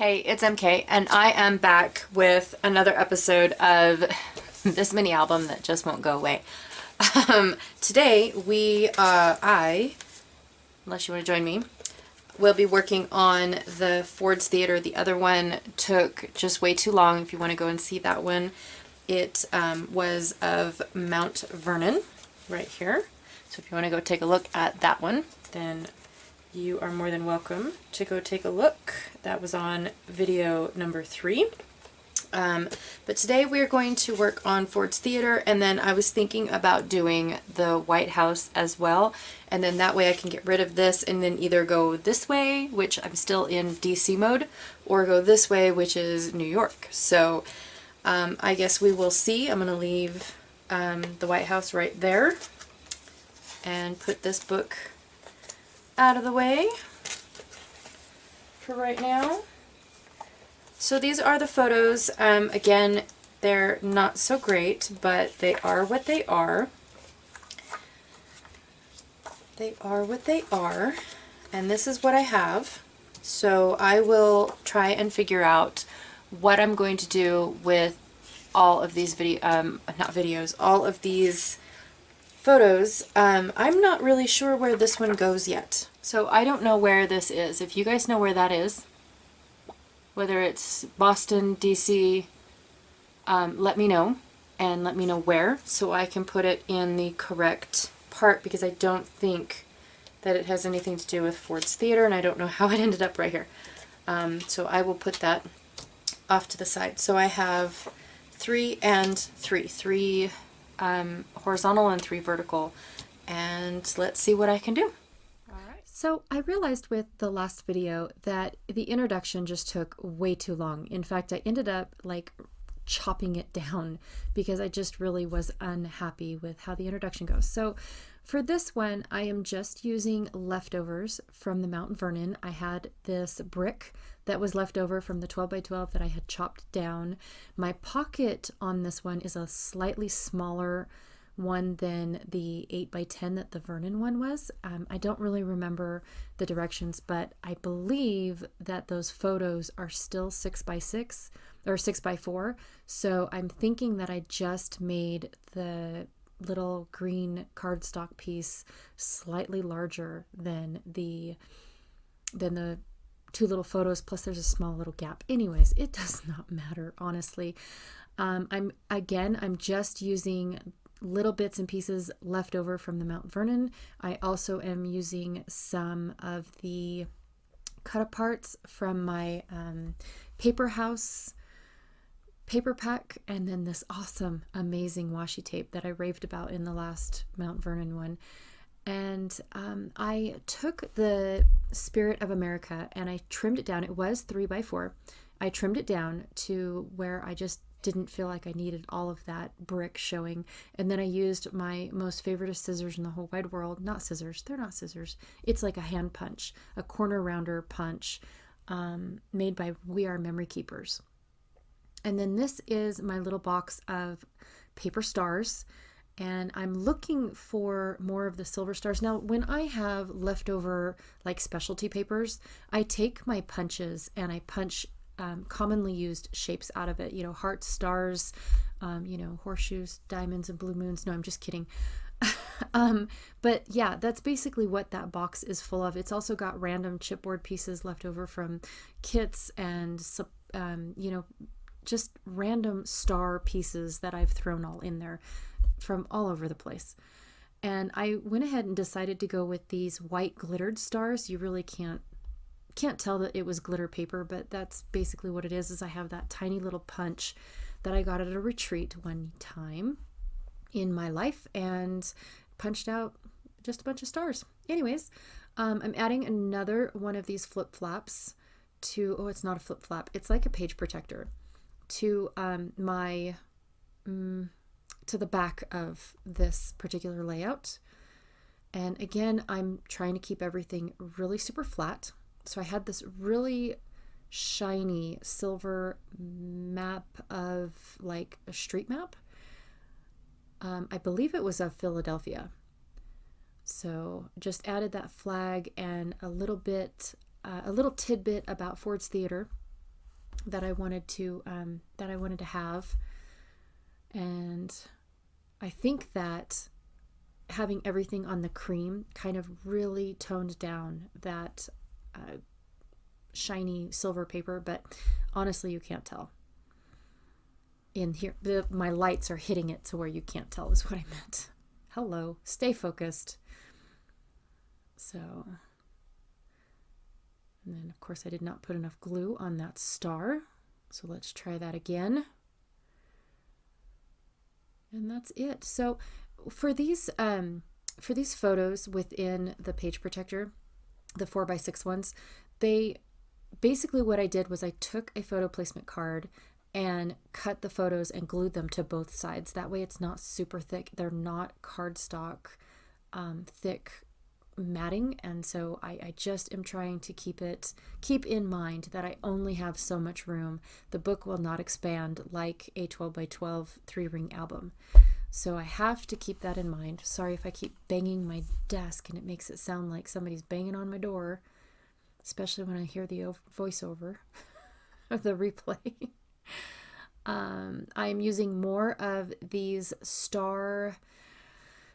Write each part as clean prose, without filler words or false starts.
Hey, it's MK, and I am back with another episode of this mini album that just won't go away. Today, unless you want to join me, will be working on the Ford's Theater. The other one took just way too long. If you want to go and see that one, it was of Mount Vernon, right here. So if you want to go take a look at that one, then you are more than welcome to go take a look. That was on video number 3. But today we're going to work on Ford's Theater, and then I was thinking about doing the White House as well, and then that way I can get rid of this and then either go this way, which I'm still in DC mode, or go this way, which is New York. So I guess we will see. I'm going to leave the White House right there and put this book out of the way for right now. So these are the photos. Again, they're not so great, but they are what they are. They are what they are, and this is what I have. So I will try and figure out what I'm going to do with all of these all of these photos. I'm not really sure where this one goes yet. So I don't know where this is. If you guys know where that is, whether it's Boston, DC, let me know, and let me know where so I can put it in the correct part, because I don't think that it has anything to do with Ford's Theater, and I don't know how it ended up right here. So I will put that off to the side. So I have 3 and 3. 3 horizontal and 3 vertical, and let's see what I can do. So I realized with the last video that the introduction just took way too long. In fact, I ended up like chopping it down because I just really was unhappy with how the introduction goes. So for this one, I am just using leftovers from the Mount Vernon. I had this brick that was left over from the 12 by 12 that I had chopped down. My pocket on this one is a slightly smaller one than the 8 by 10 that the Vernon one was. I don't really remember the directions, but I believe that those photos are still 6 by 6 or 6 by 4. So I'm thinking that I just made the little green cardstock piece slightly larger than the 2 little photos, plus there's a small little gap. Anyways, it does not matter, honestly. I'm just using little bits and pieces left over from the Mount Vernon. I also am using some of the cut aparts from my Paper House paper pack, and then this awesome, amazing washi tape that I raved about in the last Mount Vernon one. And I took the Spirit of America and I trimmed it down. It was 3 by 4. I trimmed it down to where I just didn't feel like I needed all of that brick showing. And then I used my most favorite scissors in the whole wide world. Not scissors. They're not scissors. It's like a hand punch, a corner rounder punch made by We Are Memory Keepers. And then this is my little box of paper stars. And I'm looking for more of the silver stars. Now, when I have leftover like specialty papers, I take my punches and I punch commonly used shapes out of it, hearts, stars, horseshoes, diamonds, and blue moons. No, I'm just kidding. But yeah, that's basically what that box is full of. It's also got random chipboard pieces left over from kits and, just random star pieces that I've thrown all in there from all over the place. And I went ahead and decided to go with these white glittered stars. You really can't tell that it was glitter paper, but that's basically what it is I have that tiny little punch that I got at a retreat one time in my life and punched out just a bunch of stars. Anyways, I'm adding another one of these flip flaps to, it's not a flip flap, it's like a page protector to to the back of this particular layout. And again, I'm trying to keep everything really super flat. So I had this really shiny silver map of like a street map. I believe it was of Philadelphia. So just added that flag and a little tidbit about Ford's Theater that I wanted to have. And I think that having everything on the cream kind of really toned down that shiny silver paper, but honestly, you can't tell. In here, my lights are hitting it to where you can't tell is what I meant. Hello, stay focused. So, and then of course I did not put enough glue on that star. So let's try that again. And that's it. So for these photos within the page protector, the 4x6 ones, they basically, what I did was I took a photo placement card and cut the photos and glued them to both sides. That way it's not super thick. They're not cardstock thick matting, and so I just am trying to keep in mind that I only have so much room. The book will not expand like a 12x12 3-ring album. So I have to keep that in mind. Sorry if I keep banging my desk and it makes it sound like somebody's banging on my door, especially when I hear the voiceover of the replay. I'm using more of these star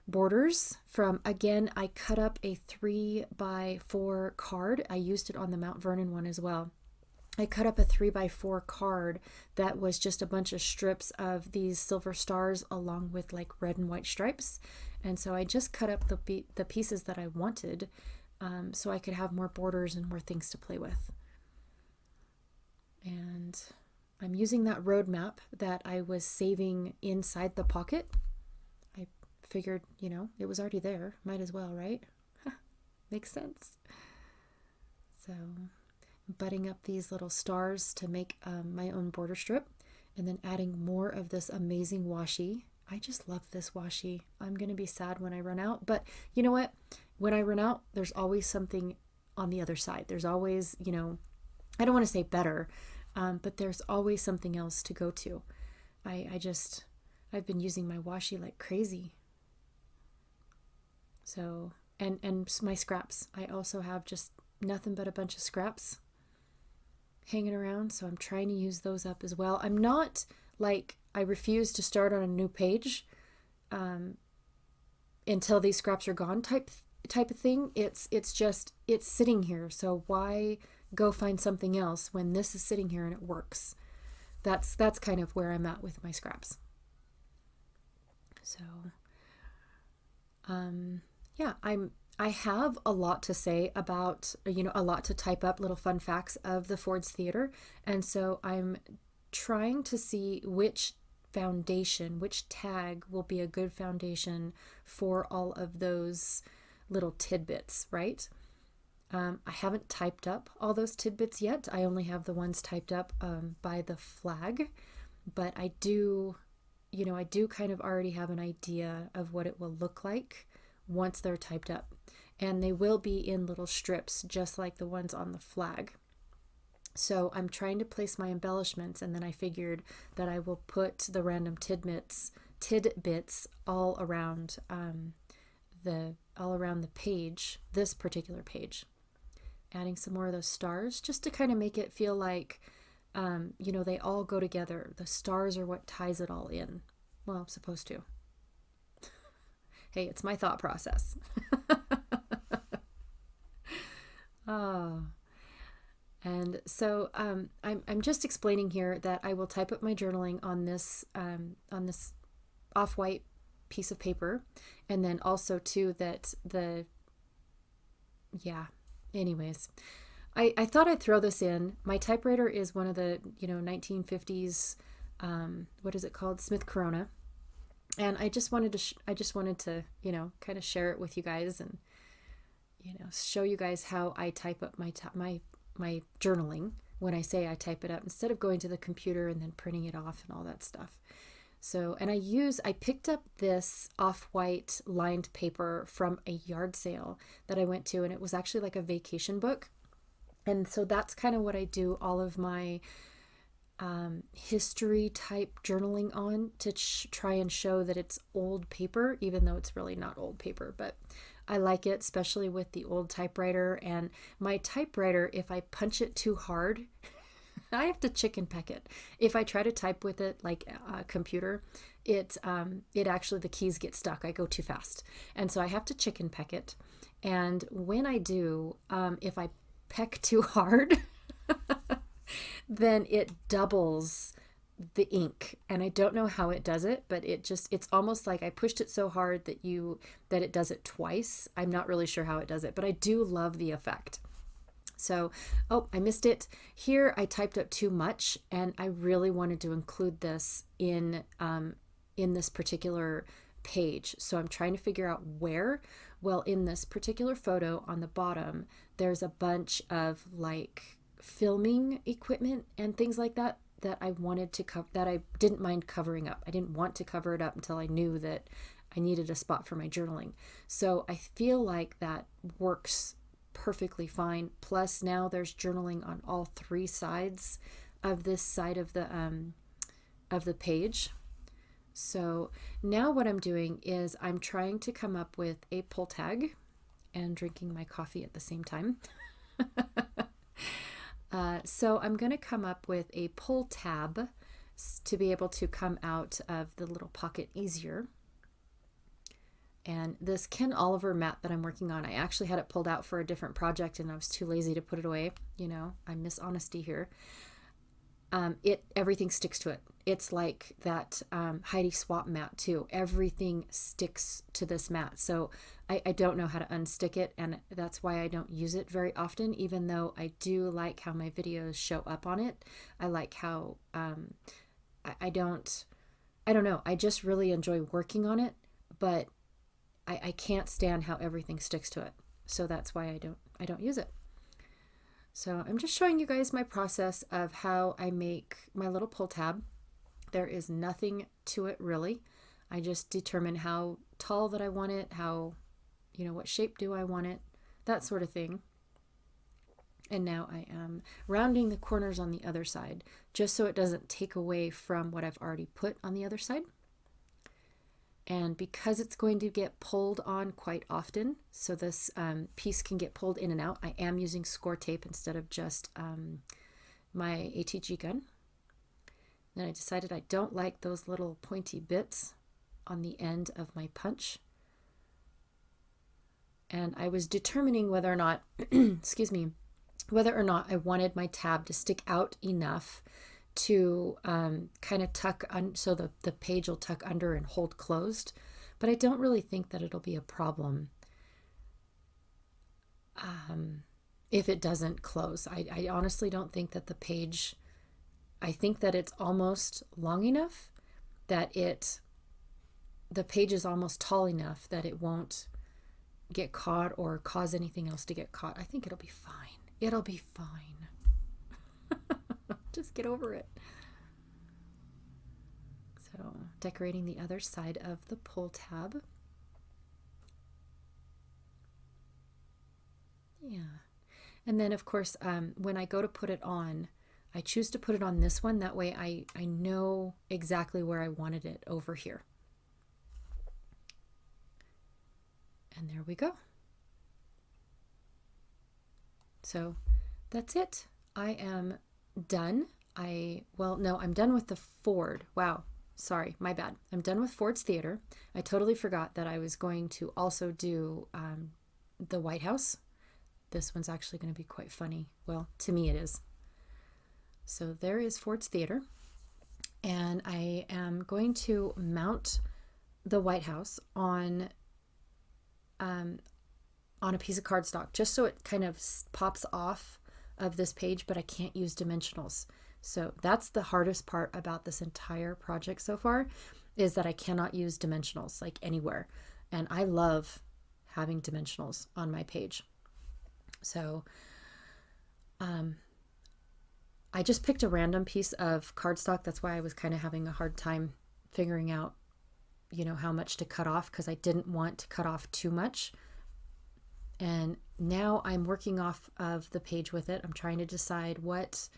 borders from, again, I cut up a 3x4 card. I used it on the Mount Vernon one as well. I cut up a 3x4 card that was just a bunch of strips of these silver stars along with like red and white stripes. And so I just cut up the pieces that I wanted so I could have more borders and more things to play with. And I'm using that roadmap that I was saving inside the pocket. I figured, it was already there. Might as well, right? Makes sense. So butting up these little stars to make my own border strip, and then adding more of this amazing washi. I just love this washi. I'm going to be sad when I run out, but you know what? When I run out, there's always something on the other side. There's always, I don't want to say better, but there's always something else to go to. I've been using my washi like crazy. So, and my scraps. I also have just nothing but a bunch of scraps hanging around, so I'm trying to use those up as well. I'm not like, I refuse to start on a new page until these scraps are gone type of thing. It's sitting here, so why go find something else when this is sitting here and it works? That's kind of where I'm at with my scraps. So yeah, I have a lot to say about, a lot to type up, little fun facts of the Ford's Theater. And so I'm trying to see which tag will be a good foundation for all of those little tidbits, right? I haven't typed up all those tidbits yet. I only have the ones typed up by the flag, but I do kind of already have an idea of what it will look like once they're typed up. And they will be in little strips, just like the ones on the flag. So I'm trying to place my embellishments, and then I figured that I will put the random tidbits all around the page, this particular page. Adding some more of those stars, just to kind of make it feel like, they all go together. The stars are what ties it all in. Well, I'm supposed to. Hey, it's my thought process. Oh. And so I'm just explaining here that I will type up my journaling on this off-white piece of paper, and then also too anyways, I thought I'd throw this in. My typewriter is one of the 1950s, what is it called, Smith Corona, and I just wanted to kind of share it with you guys, and show you guys how I type up my journaling when I say I type it up, instead of going to the computer and then printing it off and all that stuff. So, and I picked up this off-white lined paper from a yard sale that I went to, and it was actually like a vacation book. And so that's kind of what I do all of my history type journaling on, to try and show that it's old paper, even though it's really not old paper. But I like it, especially with the old typewriter. And my typewriter, if I punch it too hard, I have to chicken peck it. If I try to type with it like a computer, it actually, the keys get stuck. I go too fast. And so I have to chicken peck it. And when I do, if I peck too hard, then it doubles the ink, and I don't know how it does it, but it's almost like I pushed it so hard that it does it twice. I'm not really sure how it does it, but I do love the effect. So, oh, I missed it. Here I typed up too much, and I really wanted to include this in this particular page. So I'm trying to figure out where. Well, in this particular photo on the bottom, there's a bunch of like filming equipment and things like that I wanted to cover, that I didn't mind covering up. I didn't want to cover it up until I knew that I needed a spot for my journaling. So I feel like that works perfectly fine. Plus now there's journaling on all three sides of this side of the page. So now what I'm doing is I'm trying to come up with a pull tag and drinking my coffee at the same time. So I'm going to come up with a pull tab to be able to come out of the little pocket easier. And this Ken Oliver mat that I'm working on, I actually had it pulled out for a different project and I was too lazy to put it away. You know, I miss honesty here. Everything sticks to it. It's like that Heidi Swapp mat too. Everything sticks to this mat. So I don't know how to unstick it, and that's why I don't use it very often, even though I do like how my videos show up on it. I like how I don't know. I just really enjoy working on it, but I can't stand how everything sticks to it. So that's why I don't use it. So I'm just showing you guys my process of how I make my little pull tab. There is nothing to it really. I just determine how tall that I want it, what shape do I want it, that sort of thing. And now I am rounding the corners on the other side, just so it doesn't take away from what I've already put on the other side. And because it's going to get pulled on quite often, so this piece can get pulled in and out, I am using score tape instead of just my ATG gun. Then I decided I don't like those little pointy bits on the end of my punch. And I was determining whether or not, whether or not I wanted my tab to stick out enough to kind of tuck so the page will tuck under and hold closed, but I don't really think that it'll be a problem if it doesn't close. I honestly don't think that the page, I think that it's almost long enough that the page is almost tall enough that it won't get caught or cause anything else to get caught. I think it'll be fine. It'll be fine. Just get over it. So decorating the other side of the pull tab. Yeah. And then of course, when I go to put it on, I choose to put it on this one. That way I know exactly where I wanted it over here. And there we go. So that's it. I am done. I'm done with the Ford. Wow. Sorry, my bad. I'm done with Ford's Theater. I totally forgot that I was going to also do the White House. This one's actually going to be quite funny. Well, to me it is. So there is Ford's Theater. And I am going to mount the White House on a piece of cardstock, just so it kind of pops off of this page, but I can't use dimensionals. So that's the hardest part about this entire project so far, is that I cannot use dimensionals like anywhere. And I love having dimensionals on my page. So I just picked a random piece of cardstock. That's why I was kind of having a hard time figuring out, how much to cut off, because I didn't want to cut off too much. And now I'm working off of the page with it. I'm trying to decide what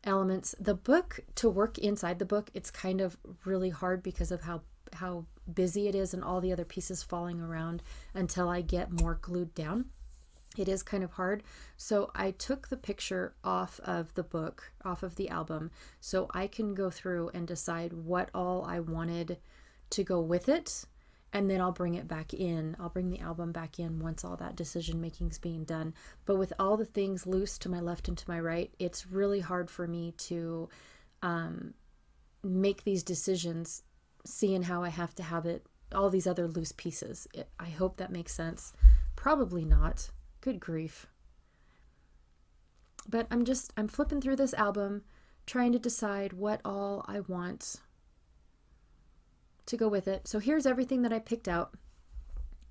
elements. The book, to work inside the book, it's kind of really hard because of how busy it is and all the other pieces falling around until I get more glued down. it is kind of hard. So I took the picture off of the book, off of the album, so I can go through and decide what all I wanted to go with it. And then I'll bring it back in. I'll bring the album back in once all that decision making is being done. But with all the things loose to my left and to my right, it's really hard for me to make these decisions, seeing how I have to have it, all these other loose pieces. I hope that makes sense. Probably not. Good grief. But I'm flipping through this album, trying to decide what all I want to go with it. So here's everything that I picked out.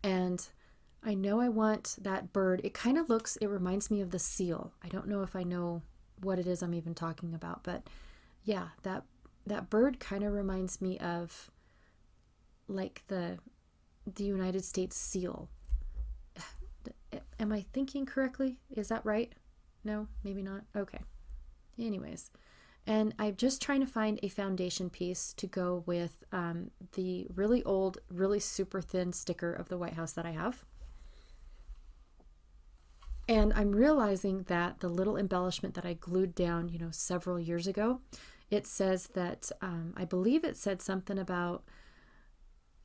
And I know I want that bird. It reminds me of the seal. I don't know if I know what it is I'm even talking about, but yeah, that bird kind of reminds me of like the United States seal. Am I thinking correctly? Is that right? No, maybe not. Okay. Anyways, and I'm just trying to find a foundation piece to go with the really old, really super thin sticker of the White House that I have. And I'm realizing that the little embellishment that I glued down, several years ago, it says that, I believe it said something about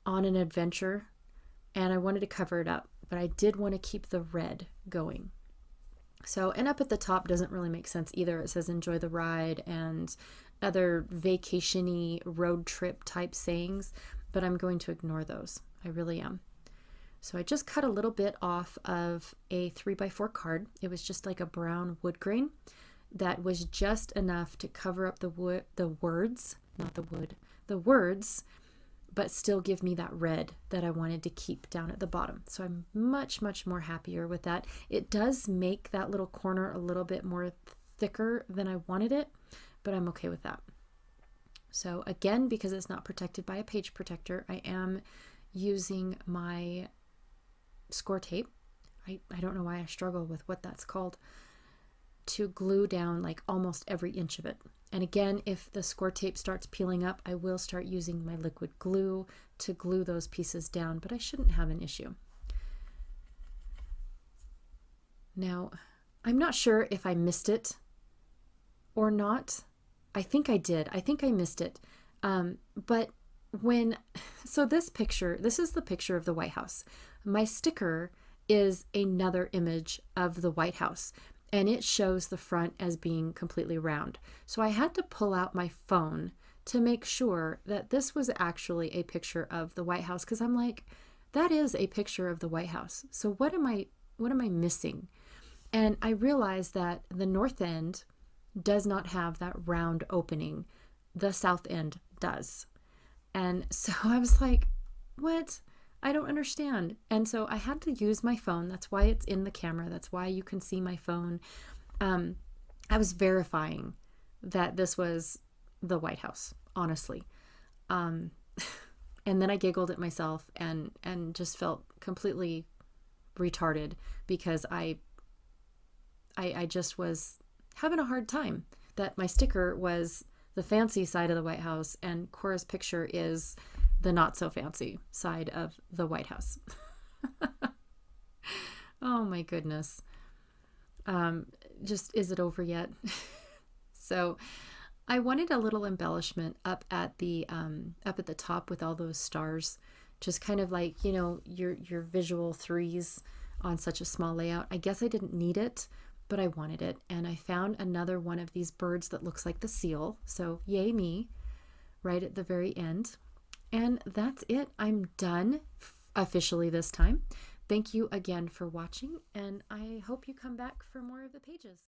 on an adventure, and I wanted to cover it up, but I did want to keep the red going. So, and up at the top doesn't really make sense either. It says enjoy the ride and other vacation-y road trip type sayings, but I'm going to ignore those. I really am. So I just cut a little bit off of a 3x4 card. It was just like a brown wood grain that was just enough to cover up the words, but still give me that red that I wanted to keep down at the bottom. So I'm much, much more happier with that. It does make that little corner a little bit more thicker than I wanted it, but I'm okay with that. So again, because it's not protected by a page protector, I am using my score tape. I don't know why I struggle with what that's called, to glue down like almost every inch of it. And again, if the score tape starts peeling up, I will start using my liquid glue to glue those pieces down, but I shouldn't have an issue. Now, I'm not sure if I missed it or not. I think I did. I think I missed it. So this is the picture of the White House. My sticker is another image of the White House, and it shows the front as being completely round. So I had to pull out my phone to make sure that this was actually a picture of the White House, because I'm like, that is a picture of the White House. So what am I missing? And I realized that the north end does not have that round opening. The south end does. And so I was like, what? I don't understand. And so I had to use my phone. That's why it's in the camera. That's why you can see my phone. I was verifying that this was the White House, honestly. And then I giggled at myself and just felt completely retarded because I just was having a hard time that my sticker was the fancy side of the White House and Cora's picture is the not so fancy side of the White House. Oh my goodness. Just, is it over yet? So I wanted a little embellishment up at the top with all those stars, just kind of like, your visual threes on such a small layout. I guess I didn't need it, but I wanted it. And I found another one of these birds that looks like the seal. So yay me, right at the very end. And that's it. I'm done officially this time. Thank you again for watching, and I hope you come back for more of the pages.